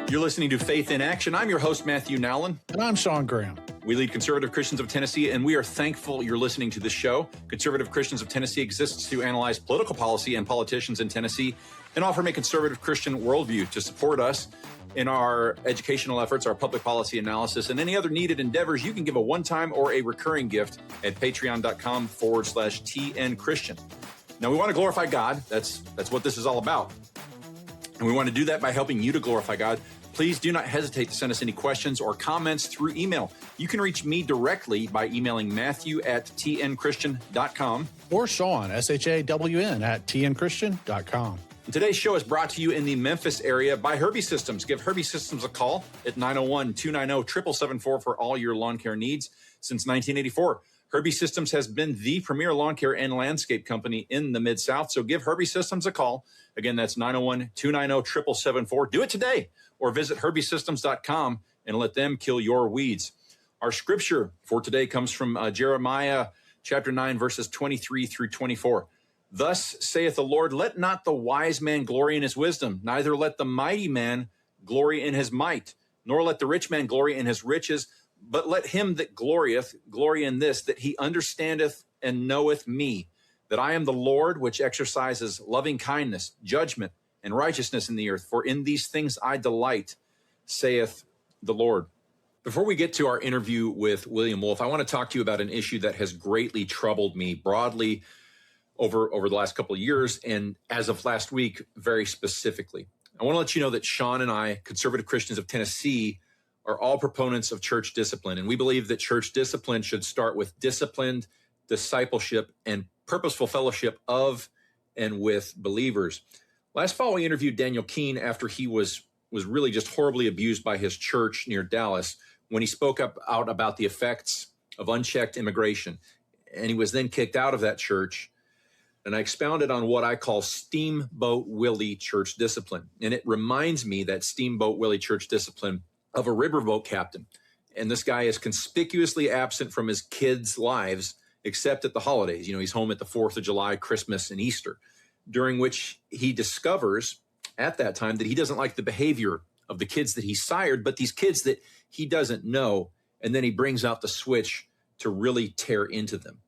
You're listening to Faith in Action. I'm your host, Matthew Nowlin. And I'm Shawn Graham. We lead Conservative Christians of Tennessee, and we are thankful you're listening to this show. Conservative Christians of Tennessee exists to analyze political policy and politicians in Tennessee and offer a conservative Christian worldview to support us in our educational efforts, our public policy analysis, and any other needed endeavors. You can give a one-time or a recurring gift at patreon.com/TN Christian. Now, we want to glorify God. That's what this is all about. And we want to do that by helping you to glorify God. Please do not hesitate to send us any questions or comments through email. You can reach me directly by emailing matthew@tnchristian.com. Or Shawn, SHAWN, @tnchristian.com. And today's show is brought to you in the Memphis area by Herbi-Systems. Give Herbi-Systems a call at 901-290-7774 for all your lawn care needs since 1984. Herbi-Systems has been the premier lawn care and landscape company in the Mid-South, so give Herbi-Systems a call. Again, that's 901-290-7774. Do it today, or visit herbisystems.com and let them kill your weeds. Our scripture for today comes from Jeremiah chapter 9, verses 23 through 24. Thus saith the Lord, let not the wise man glory in his wisdom, neither let the mighty man glory in his might, nor let the rich man glory in his riches, but let him that glorieth glory in this, that he understandeth and knoweth me, that I am the Lord, which exercises loving kindness, judgment, and righteousness in the earth. For in these things I delight, saith the Lord. Before we get to our interview with William Wolfe, I want to talk to you about an issue that has greatly troubled me broadly over the last couple of years, and as of last week, very specifically. I want to let you know that Shawn and I, Conservative Christians of Tennessee, are all proponents of church discipline, and we believe that church discipline should start with disciplined discipleship and purposeful fellowship of and with believers. Last fall, we interviewed Daniel Keene after he was really just horribly abused by his church near Dallas when he spoke out about the effects of unchecked immigration, and he was then kicked out of that church. And I expounded on what I call Steamboat Willie church discipline, and it reminds me, that Steamboat Willie church discipline, of a riverboat captain. And this guy is conspicuously absent from his kids' lives, except at the holidays. You know, he's home at the 4th of July, Christmas, and Easter, during which he discovers at that time that he doesn't like the behavior of the kids that he sired, but these kids that he doesn't know. And then he brings out the switch to really tear into them.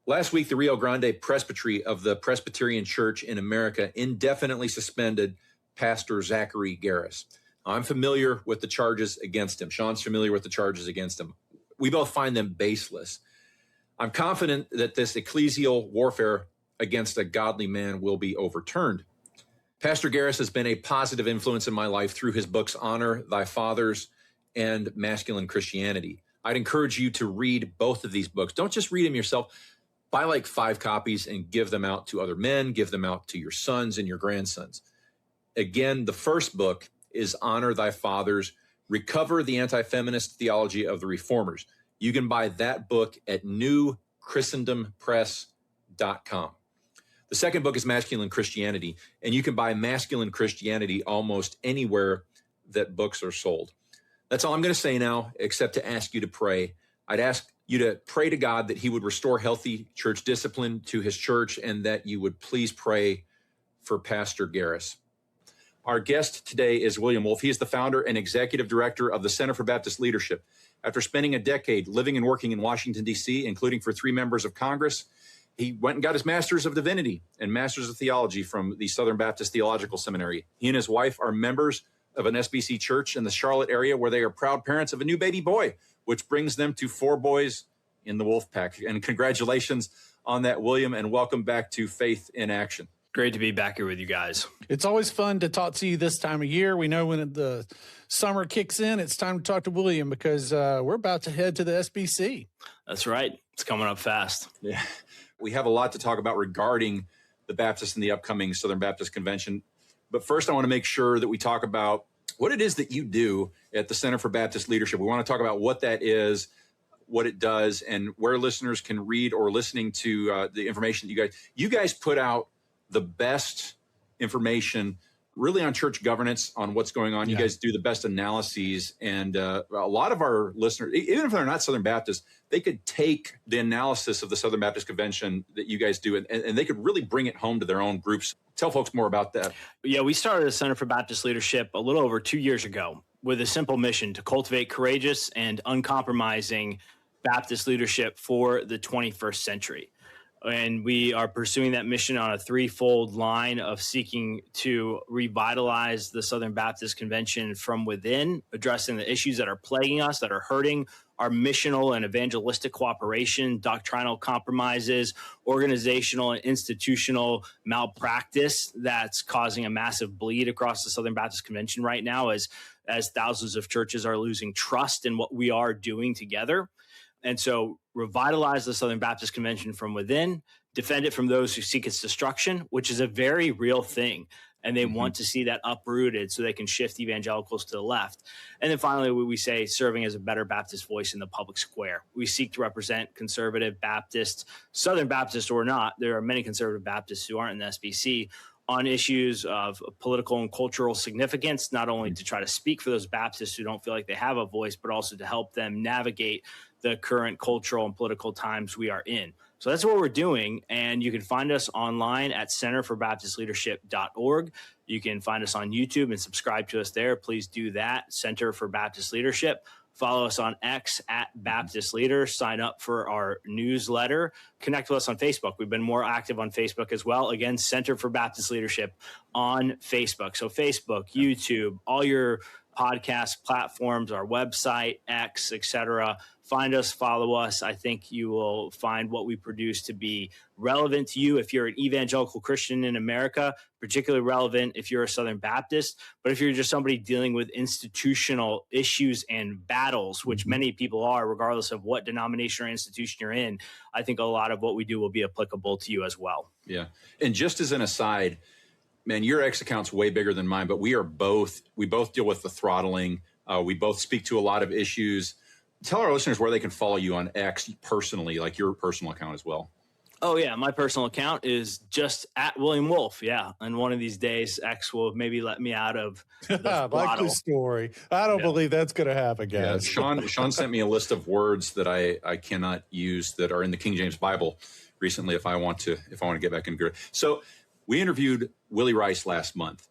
Last week, the Rio Grande Presbytery of the Presbyterian Church in America indefinitely suspended Pastor Zachary Garris. I'm familiar with the charges against him. Shawn's familiar with the charges against him. We both find them baseless. I'm confident that this ecclesial warfare against a godly man will be overturned. Pastor Garris has been a positive influence in my life through his books, Honor Thy Fathers and Masculine Christianity. I'd encourage you to read both of these books. Don't just read them yourself. Buy like 5 copies and give them out to other men, give them out to your sons and your grandsons. Again, the first book is Honor Thy Fathers, Recover the Anti-Feminist Theology of the Reformers. You can buy that book at newchristendompress.com. The second book is Masculine Christianity, and you can buy Masculine Christianity almost anywhere that books are sold. That's all I'm going to say now, except to ask you to pray. I'd ask you to pray to God that he would restore healthy church discipline to his church, and that you would please pray for Pastor Garris. Our guest today is William Wolfe. He is the founder and executive director of the Center for Baptist Leadership. After spending a decade living and working in Washington, D.C., including for 3 members of Congress, he went and got his Master's of Divinity and Master's of Theology from the Southern Baptist Theological Seminary. He and his wife are members of an SBC church in the Charlotte area, where they are proud parents of a new baby boy, which brings them to 4 boys in the Wolf Pack. And congratulations on that, William, and welcome back to Faith in Action. Great to be back here with you guys. It's always fun to talk to you this time of year. We know when the summer kicks in, it's time to talk to William, because we're about to head to the SBC. That's right. It's coming up fast. Yeah, we have a lot to talk about regarding the Baptists and the upcoming Southern Baptist Convention. But first, I want to make sure that we talk about what it is that you do at the Center for Baptist Leadership. We want to talk about what that is, what it does, and where listeners can read or listening to the information that you guys put out the best information really on church governance, on what's going on. You guys do the best analyses. And a lot of our listeners, even if they're not Southern Baptist, they could take the analysis of the Southern Baptist Convention that you guys do, and they could really bring it home to their own groups. Tell folks more about that. Yeah, we started a Center for Baptist Leadership a little over 2 years ago with a simple mission to cultivate courageous and uncompromising Baptist leadership for the 21st century. And we are pursuing that mission on a threefold line of seeking to revitalize the Southern Baptist Convention from within, addressing the issues that are plaguing us, that are hurting our missional and evangelistic cooperation, doctrinal compromises, organizational and institutional malpractice that's causing a massive bleed across the Southern Baptist Convention right now as thousands of churches are losing trust in what we are doing together. And so revitalize the Southern Baptist Convention from within, defend it from those who seek its destruction, which is a very real thing. And they want to see that uprooted so they can shift evangelicals to the left. And then finally, we say serving as a better Baptist voice in the public square. We seek to represent conservative Baptists, Southern Baptists or not. There are many conservative Baptists who aren't in the SBC on issues of political and cultural significance, not only to try to speak for those Baptists who don't feel like they have a voice, but also to help them navigate the current cultural and political times we are in. So that's what we're doing. And you can find us online at centerforbaptistleadership.org. You can find us on YouTube and subscribe to us there. Please do that. Center for Baptist Leadership. Follow us on X at Baptist Leader. Sign up for our newsletter. Connect with us on Facebook. We've been more active on Facebook as well. Again, Center for Baptist Leadership on Facebook. So Facebook, YouTube, all your podcast platforms, our website, X, etc. Find us, follow us. I think you will find what we produce to be relevant to you if you're an evangelical Christian in America, particularly relevant if you're a Southern Baptist. But if you're just somebody dealing with institutional issues and battles, which many people are, regardless of what denomination or institution you're in, I think a lot of what we do will be applicable to you as well. Yeah. And just as an aside, man, your X account's way bigger than mine, but we both deal with the throttling. We both speak to a lot of issues. Tell our listeners where they can follow you on X personally, like your personal account as well. Oh, yeah. My personal account is just at William Wolfe. Yeah. And one of these days, X will maybe let me out of the throttle. I like the story. I don't believe that's going to happen, guys. Yeah, Shawn sent me a list of words that I cannot use that are in the King James Bible recently if I want to get back in good. So we interviewed Willie Rice last month,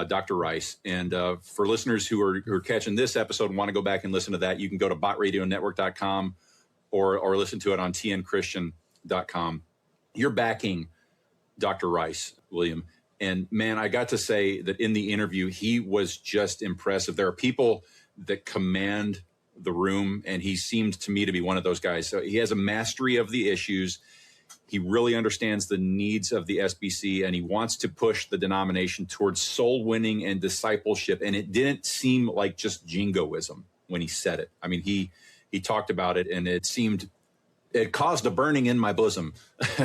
Dr. Rice. And for listeners who are catching this episode and want to go back and listen to that, you can go to botradionetwork.com or listen to it on tnchristian.com. You're backing Dr. Rice, William. And man, I got to say that in the interview, he was just impressive. There are people that command the room, and he seemed to me to be one of those guys. So he has a mastery of the issues. He really understands the needs of the SBC, and he wants to push the denomination towards soul winning and discipleship. And it didn't seem like just jingoism when he said it. I mean, he talked about it, and it caused a burning in my bosom,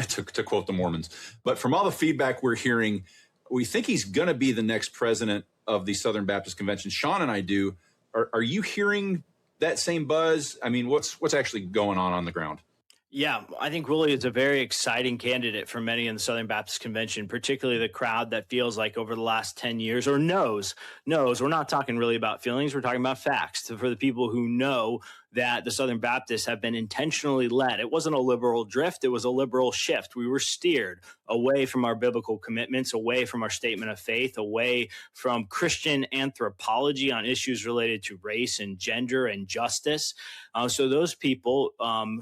to quote the Mormons. But from all the feedback we're hearing, we think he's going to be the next president of the Southern Baptist Convention. Shawn and I do. Are you hearing that same buzz? I mean, what's actually going on the ground? Yeah, I think Willie is a very exciting candidate for many in the Southern Baptist Convention, particularly the crowd that feels like over the last 10 years or knows. We're not talking really about feelings. We're talking about facts. So for the people who know that the Southern Baptists have been intentionally led. It wasn't a liberal drift. It was a liberal shift. We were steered away from our biblical commitments, away from our statement of faith, away from Christian anthropology on issues related to race and gender and justice. So those people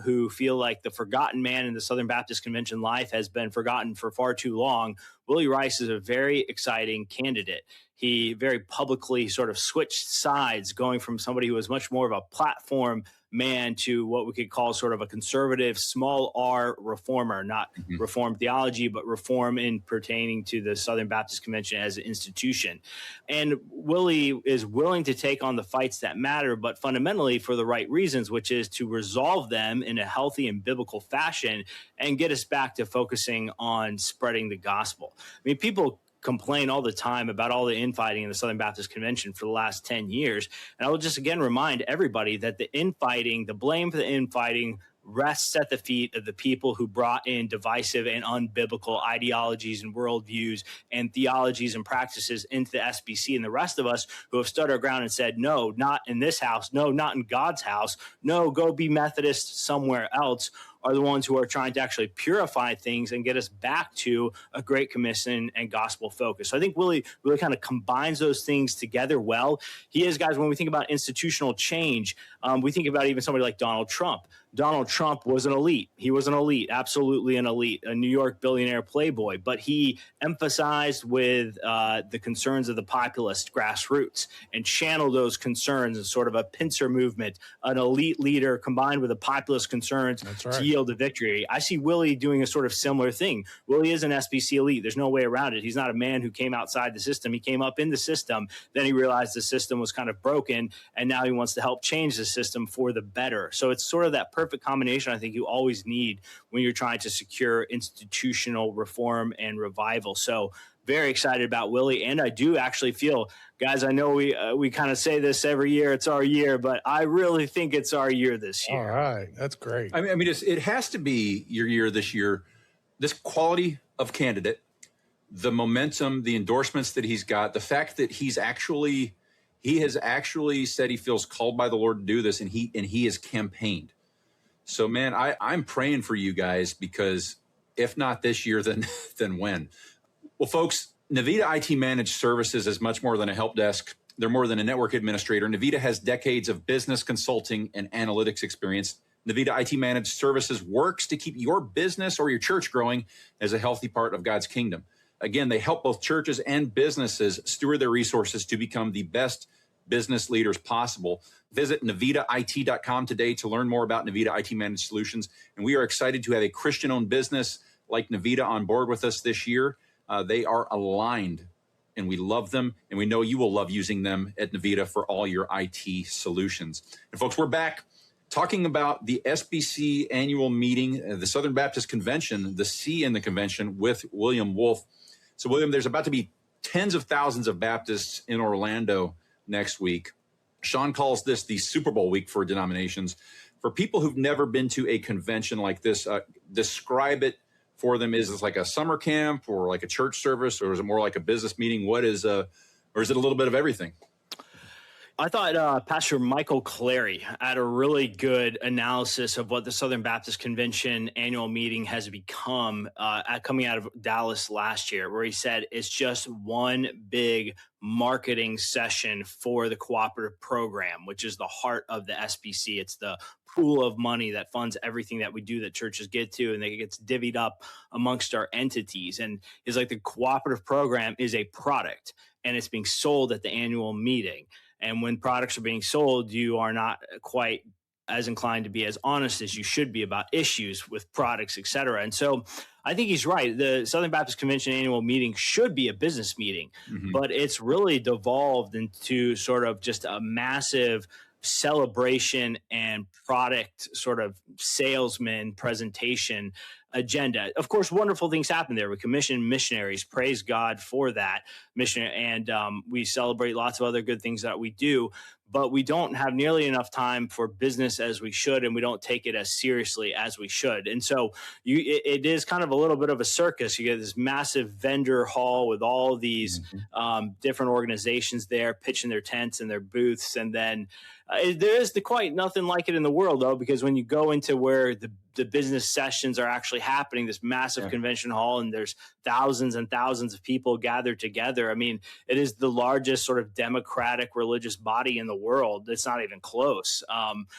who feel like the forgotten man in the Southern Baptist Convention life has been forgotten for far too long, Willie Rice is a very exciting candidate. He very publicly sort of switched sides, going from somebody who was much more of a platform man to what we could call sort of a conservative, small r reformer, not reform theology, but reform in pertaining to the Southern Baptist Convention as an institution. And Willie is willing to take on the fights that matter, but fundamentally for the right reasons, which is to resolve them in a healthy and biblical fashion and get us back to focusing on spreading the gospel. I mean, people complain all the time about all the infighting in the Southern Baptist Convention for the last 10 years. And I will just again remind everybody that the infighting, the blame for the infighting rests at the feet of the people who brought in divisive and unbiblical ideologies and worldviews and theologies and practices into the SBC, and the rest of us who have stood our ground and said, no, not in this house, no, not in God's house, no, go be Methodist somewhere else, are the ones who are trying to actually purify things and get us back to a Great Commission and gospel focus. So I think Willie really kind of combines those things together well. He is, guys, when we think about institutional change, we think about even somebody like Donald Trump. Donald Trump was an elite. He was an elite, absolutely an elite, a New York billionaire playboy, but he emphasized with the concerns of the populist grassroots and channeled those concerns as sort of a pincer movement, an elite leader combined with the populist concerns to yield a victory. I see Willie doing a sort of similar thing. Willie is an SBC elite. There's no way around it. He's not a man who came outside the system. He came up in the system. Then he realized the system was kind of broken, and now he wants to help change the system for the better. So it's sort of that perfect combination I think you always need when you're trying to secure institutional reform and revival. So very excited about Willie. And I do actually feel, guys, I know we kind of say this every year, it's our year, but I really think it's our year this year. All right. That's great. I mean, it has to be your year this year. This quality of candidate, the momentum, the endorsements that he's got, the fact that he has actually said he feels called by the Lord to do this, and he has campaigned. So, man, I'm praying for you guys, because if not this year, then when? Well, folks, Navita IT Managed Services is much more than a help desk. They're more than a network administrator. Navita has decades of business consulting and analytics experience. Navita IT Managed Services works to keep your business or your church growing as a healthy part of God's kingdom. Again, they help both churches and businesses steward their resources to become the best business leaders possible. Visit NavitaIT.com today to learn more about Navita IT Managed Solutions. And we are excited to have a Christian-owned business like Navita on board with us this year. They are aligned, and we love them, and we know you will love using them at Navita for all your IT solutions. And folks, we're back talking about the SBC annual meeting, the Southern Baptist Convention, the C in the convention, with William Wolfe. So, William, there's about to be tens of thousands of Baptists in Orlando next week. Shawn calls this the Super Bowl week for denominations. For people who've never been to a convention like this, describe it for them. Is this like a summer camp or like a church service, or is it more like a business meeting? Or is it a little bit of everything? I thought Pastor Michael Clary had a really good analysis of what the Southern Baptist Convention annual meeting has become coming out of Dallas last year, where he said it's just one big marketing session for the cooperative program, which is the heart of the SBC. It's the pool of money that funds everything that we do that churches get to, and it gets divvied up amongst our entities. And it's like the cooperative program is a product, and it's being sold at the annual meeting. And when products are being sold, you are not quite as inclined to be as honest as you should be about issues with products, et cetera. And so I think he's right. The Southern Baptist Convention annual meeting should be a business meeting, but it's really devolved into sort of just a massive celebration and product sort of salesman presentation agenda. Of course, wonderful things happen there. We commission missionaries, praise God for that mission, and we celebrate lots of other good things that we do, but we don't have nearly enough time for business as we should, and we don't take it as seriously as we should. And so it is kind of a little bit of a circus. You get this massive vendor hall with all these different organizations there pitching their tents and their booths, and then there is quite nothing like it in the world, though, because when you go into where the business sessions are actually happening, this massive convention hall, and there's thousands and thousands of people gathered together. I mean, it is the largest sort of democratic religious body in the world. It's not even close.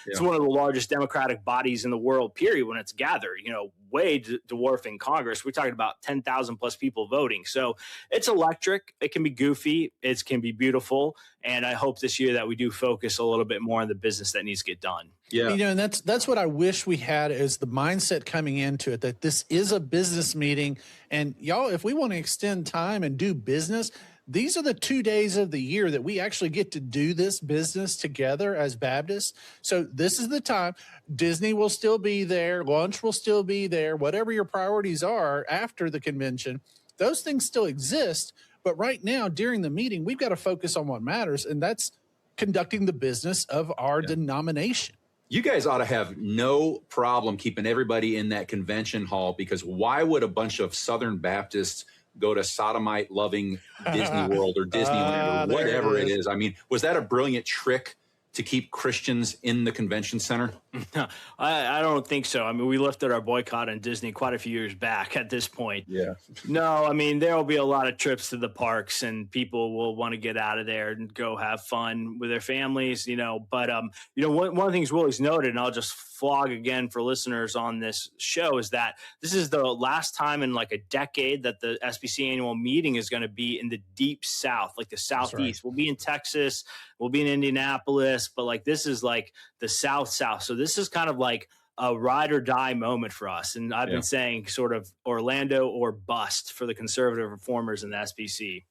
It's one of the largest democratic bodies in the world, period, when it's gathered, way dwarfing Congress. We're talking about 10,000 plus people voting. So it's electric. It can be goofy. It can be beautiful. And I hope this year that we do focus a little bit more on the business that needs to get done. Yeah. And that's what I wish we had as the mindset coming into it, that this is a business meeting. And y'all, if we want to extend time and do business, these are the 2 days of the year that we actually get to do this business together as Baptists. So this is the time. Disney will still be there. Lunch will still be there. Whatever your priorities are after the convention, those things still exist. But right now, during the meeting, we've got to focus on what matters, and that's conducting the business of our denomination. You guys ought to have no problem keeping everybody in that convention hall, because why would a bunch of Southern Baptists go to sodomite-loving Disney World or Disneyland or whatever it is? I mean, was that a brilliant trick to keep Christians in the convention center? I don't think so. I mean, we lifted our boycott on Disney quite a few years back at this point. Yeah. No, I mean, there will be a lot of trips to the parks and people will want to get out of there and go have fun with their families, but, one of the things Willie's noted, and I'll just flog again for listeners on this show, is that this is the last time in like a decade that the SBC annual meeting is going to be in the deep South, like the Southeast. Right. We'll be in Texas, we'll be in Indianapolis, but like, this is like the South. So this is kind of like a ride or die moment for us. And I've been saying sort of Orlando or bust for the conservative reformers in the SBC.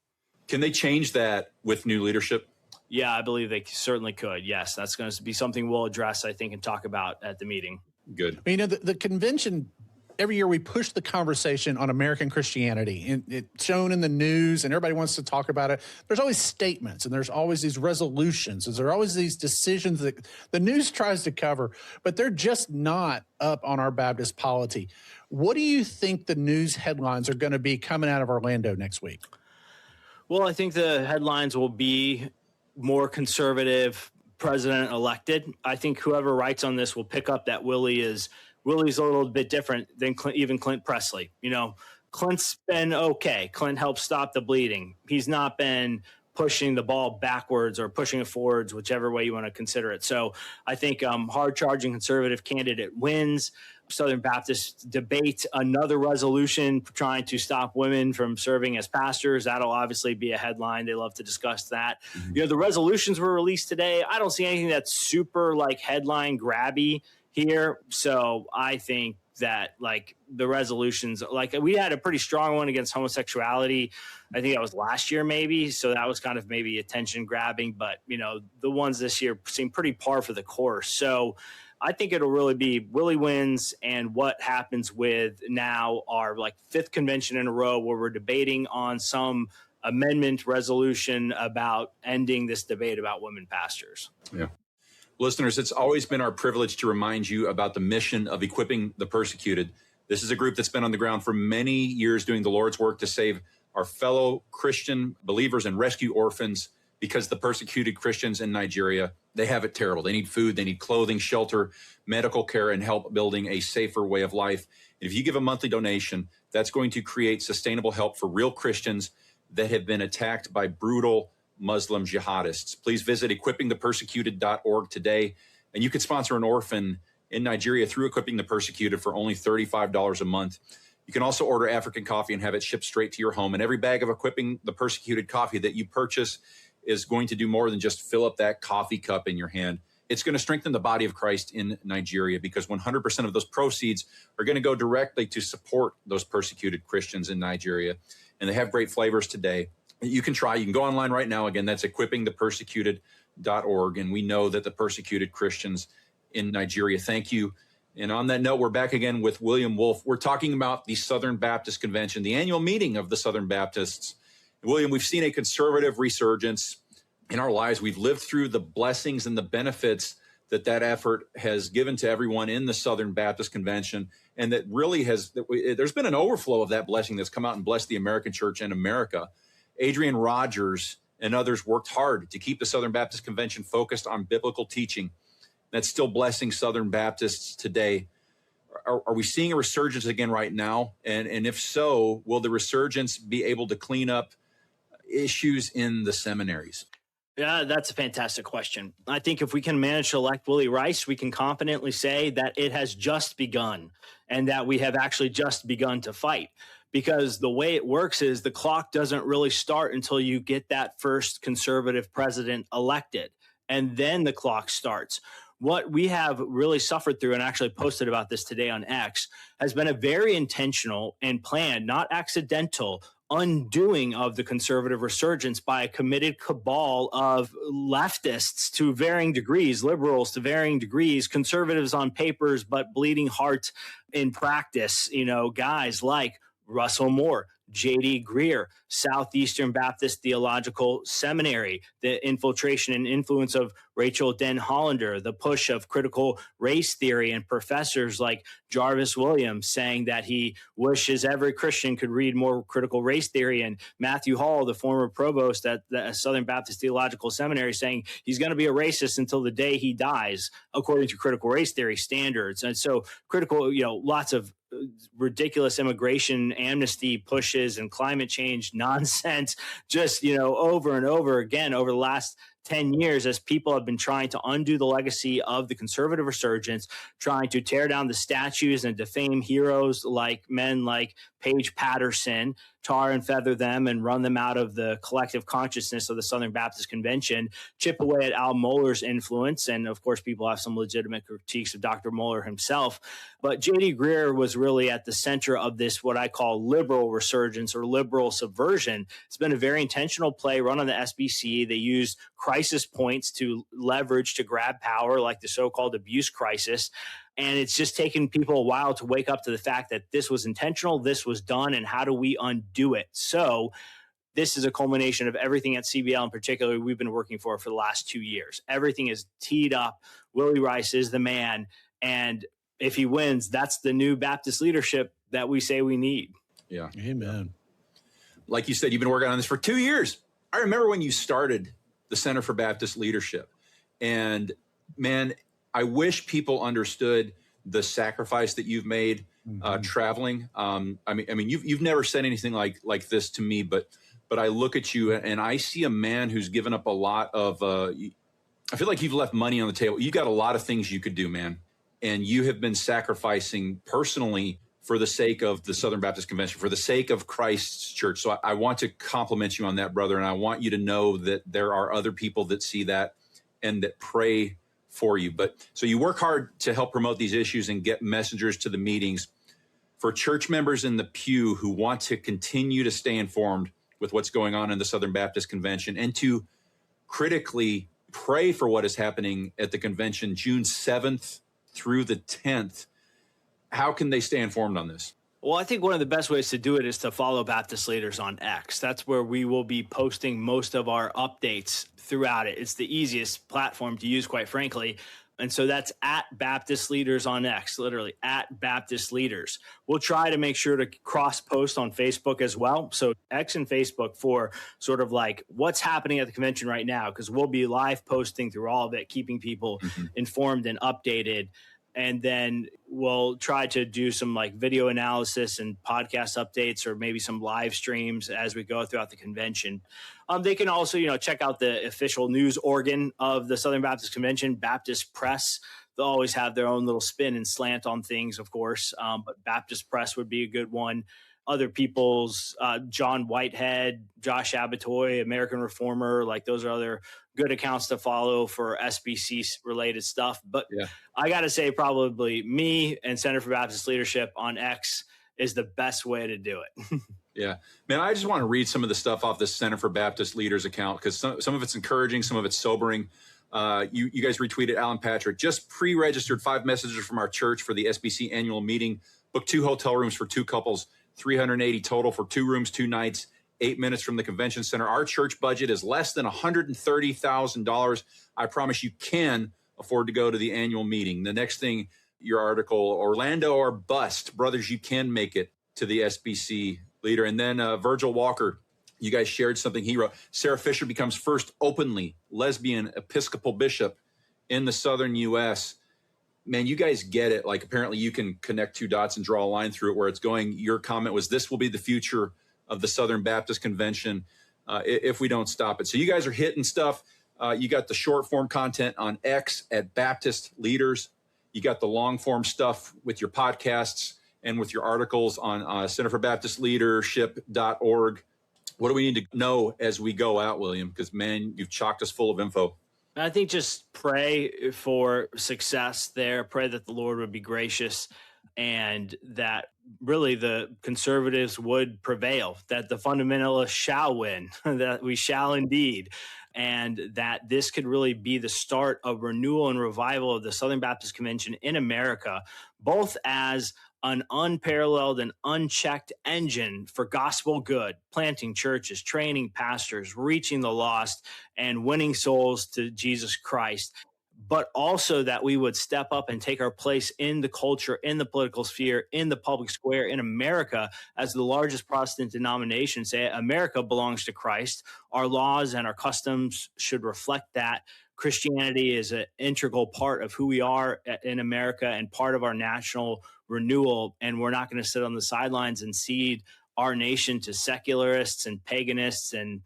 Can they change that with new leadership? Yeah, I believe they certainly could. Yes, that's going to be something we'll address, I think, and talk about at the meeting. Good. The convention, every year we push the conversation on American Christianity, and it's shown in the news and everybody wants to talk about it. There's always statements and there's always these resolutions and there are always these decisions that the news tries to cover, but they're just not up on our Baptist polity. What do you think the news headlines are going to be coming out of Orlando next week? Well, I think the headlines will be more conservative president elected. I think whoever writes on this will pick up that Willie's a little bit different than even Clint Presley. Clint's been okay. Clint helped stop the bleeding. He's not been pushing the ball backwards or pushing it forwards, whichever way you want to consider it. So I think hard-charging conservative candidate wins. Southern Baptists debate another resolution trying to stop women from serving as pastors. That'll obviously be a headline. They love to discuss that. Mm-hmm. The resolutions were released today. I don't see anything that's super like headline grabby here. So I think that like the resolutions, like we had a pretty strong one against homosexuality. I think that was last year maybe. So that was kind of maybe attention grabbing, but the ones this year seem pretty par for the course. So I think it'll really be Willie wins, and what happens with now our like fifth convention in a row where we're debating on some amendment resolution about ending this debate about women pastors. Yeah. Listeners, it's always been our privilege to remind you about the mission of equipping the persecuted. This is a group that's been on the ground for many years doing the Lord's work to save our fellow Christian believers and rescue orphans, because the persecuted Christians in Nigeria, they have it terrible. They need food, they need clothing, shelter, medical care, and help building a safer way of life. And if you give a monthly donation, that's going to create sustainable help for real Christians that have been attacked by brutal Muslim jihadists. Please visit equippingthepersecuted.org today, and you can sponsor an orphan in Nigeria through Equipping the Persecuted for only $35 a month. You can also order African coffee and have it shipped straight to your home. And every bag of Equipping the Persecuted coffee that you purchase is going to do more than just fill up that coffee cup in your hand. It's going to strengthen the body of Christ in Nigeria, because 100% of those proceeds are going to go directly to support those persecuted Christians in Nigeria. And they have great flavors today. You can try. You can go online right now. Again, that's equippingthepersecuted.org. And we know that the persecuted Christians in Nigeria thank you. And on that note, we're back again with William Wolfe. We're talking about the Southern Baptist Convention, the annual meeting of the Southern Baptists. William, we've seen a conservative resurgence in our lives. We've lived through the blessings and the benefits that effort has given to everyone in the Southern Baptist Convention. And that really there's been an overflow of that blessing that's come out and blessed the American church and America. Adrian Rogers and others worked hard to keep the Southern Baptist Convention focused on biblical teaching. That's still blessing Southern Baptists today. Are we seeing a resurgence again right now? And if so, will the resurgence be able to clean up issues in the seminaries? Yeah, that's a fantastic question. I think if we can manage to elect Willie Rice, we can confidently say that it has just begun and that we have actually just begun to fight. Because the way it works is the clock doesn't really start until you get that first conservative president elected, and then the clock starts. What we have really suffered through, and actually posted about this today on X, has been a very intentional and planned, not accidental, undoing of the conservative resurgence by a committed cabal of leftists to varying degrees, liberals to varying degrees, conservatives on papers, but bleeding heart in practice, guys like Russell Moore, J.D. Greer, Southeastern Baptist Theological Seminary, the infiltration and influence of Rachel Den Hollander, the push of critical race theory, and professors like Jarvis Williams saying that he wishes every Christian could read more critical race theory, and Matthew Hall, the former provost at the Southern Baptist Theological Seminary, saying he's going to be a racist until the day he dies, according to critical race theory standards. And so critical, lots of ridiculous immigration amnesty pushes and climate change nonsense, just, over and over again over the last 10 years, as people have been trying to undo the legacy of the conservative resurgence, trying to tear down the statues and defame heroes like men like Paige Patterson, tar and feather them and run them out of the collective consciousness of the Southern Baptist Convention, chip away at Al Mohler's influence. And of course, people have some legitimate critiques of Dr. Mohler himself. But J.D. Greear was really at the center of this, what I call liberal resurgence or liberal subversion. It's been a very intentional play run on the SBC. They used crisis points to leverage to grab power, like the so-called abuse crisis. And it's just taken people a while to wake up to the fact that this was intentional, this was done, and how do we undo it? So this is a culmination of everything at CBL in particular we've been working for the last 2 years. Everything is teed up. Willie Rice is the man. And if he wins, that's the new Baptist leadership that we say we need. Yeah. Amen. Like you said, you've been working on this for 2 years. I remember when you started the Center for Baptist Leadership. And man, I wish people understood the sacrifice that you've made traveling. I mean, you've never said anything like this to me, but I look at you and I see a man who's given up a lot of. I feel like you've left money on the table. You got a lot of things you could do, man, and you have been sacrificing personally for the sake of the Southern Baptist Convention, for the sake of Christ's church. So I want to compliment you on that, brother, and I want you to know that there are other people that see that and that pray for you. But so you work hard to help promote these issues and get messengers to the meetings. For church members in the pew who want to continue to stay informed with what's going on in the Southern Baptist Convention and to critically pray for what is happening at the convention June 7th through the 10th, how can they stay informed on this? Well, I think one of the best ways to do it is to follow Baptist Leaders on X. That's where we will be posting most of our updates throughout it. It's the easiest platform to use, quite frankly. And so that's at Baptist Leaders on X, literally at Baptist Leaders. We'll try to make sure to cross post on Facebook as well. So X and Facebook for sort of like what's happening at the convention right now, because we'll be live posting through all of it, keeping people informed and updated. And then we'll try to do some like video analysis and podcast updates, or maybe some live streams as we go throughout the convention. They can also, check out the official news organ of the Southern Baptist Convention, Baptist Press. They'll always have their own little spin and slant on things, of course. But Baptist Press would be a good one. Other people's, John Whitehead, Josh Abatoy, American Reformer, like those are other good accounts to follow for SBC related stuff. But yeah, I got to say probably me and Center for Baptist Leadership on X is the best way to do it. Yeah, man, I just want to read some of the stuff off the Center for Baptist Leaders account, because some of it's encouraging, some of it's sobering. You guys retweeted Alan Patrick, just pre-registered 5 messages from our church for the SBC annual meeting, booked 2 hotel rooms for 2 couples, 380 total for 2 rooms, 2 nights, 8 minutes from the convention center. Our church budget is less than $130,000. I promise you can afford to go to the annual meeting. The next thing, your article, Orlando or bust. Brothers, you can make it to the SBC leader. And then Virgil Walker, you guys shared something he wrote. Sarah Fisher becomes first openly lesbian Episcopal bishop in the Southern U.S. Man, you guys get it. Like, apparently you can connect 2 dots and draw a line through it where it's going. Your comment was, this will be the future of the Southern Baptist Convention if we don't stop it. So you guys are hitting stuff. You got the short form content on X at Baptist Leaders. You got the long form stuff with your podcasts and with your articles on centerbaptistleadership.org. What do we need to know as we go out, William? Because, man, you've chocked us full of info. I think just pray for success there. Pray that the Lord would be gracious and that really the conservatives would prevail, that the fundamentalists shall win, that we shall indeed, and that this could really be the start of renewal and revival of the Southern Baptist Convention in America, both as an unparalleled and unchecked engine for gospel good, planting churches, training pastors, reaching the lost, and winning souls to Jesus Christ. But also that we would step up and take our place in the culture, in the political sphere, in the public square, in America, as the largest Protestant denomination. Say America belongs to Christ. Our laws and our customs should reflect that. Christianity is an integral part of who we are in America and part of our national renewal. And we're not going to sit on the sidelines and cede our nation to secularists and paganists and,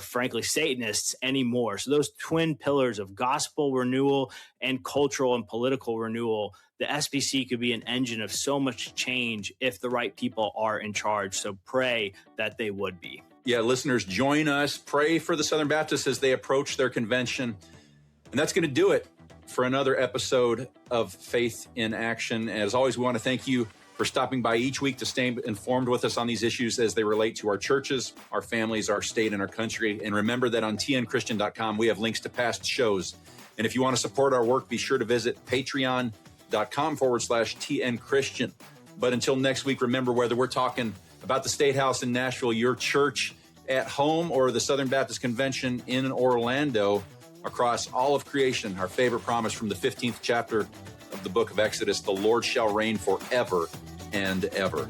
frankly, Satanists anymore. So those twin pillars of gospel renewal and cultural and political renewal, the SBC could be an engine of so much change if the right people are in charge. So pray that they would be. Yeah, listeners, join us. Pray for the Southern Baptists as they approach their convention. And that's going to do it for another episode of Faith in Action. As always, we want to thank you for stopping by each week to stay informed with us on these issues as they relate to our churches, our families, our state, and our country. And remember that on tnchristian.com, we have links to past shows. And if you want to support our work, be sure to visit patreon.com/tnchristian. But until next week, remember, whether we're talking about the State House in Nashville, your church at home, or the Southern Baptist Convention in Orlando, across all of creation, our favorite promise from the 15th chapter of the book of Exodus, the Lord shall reign forever and ever.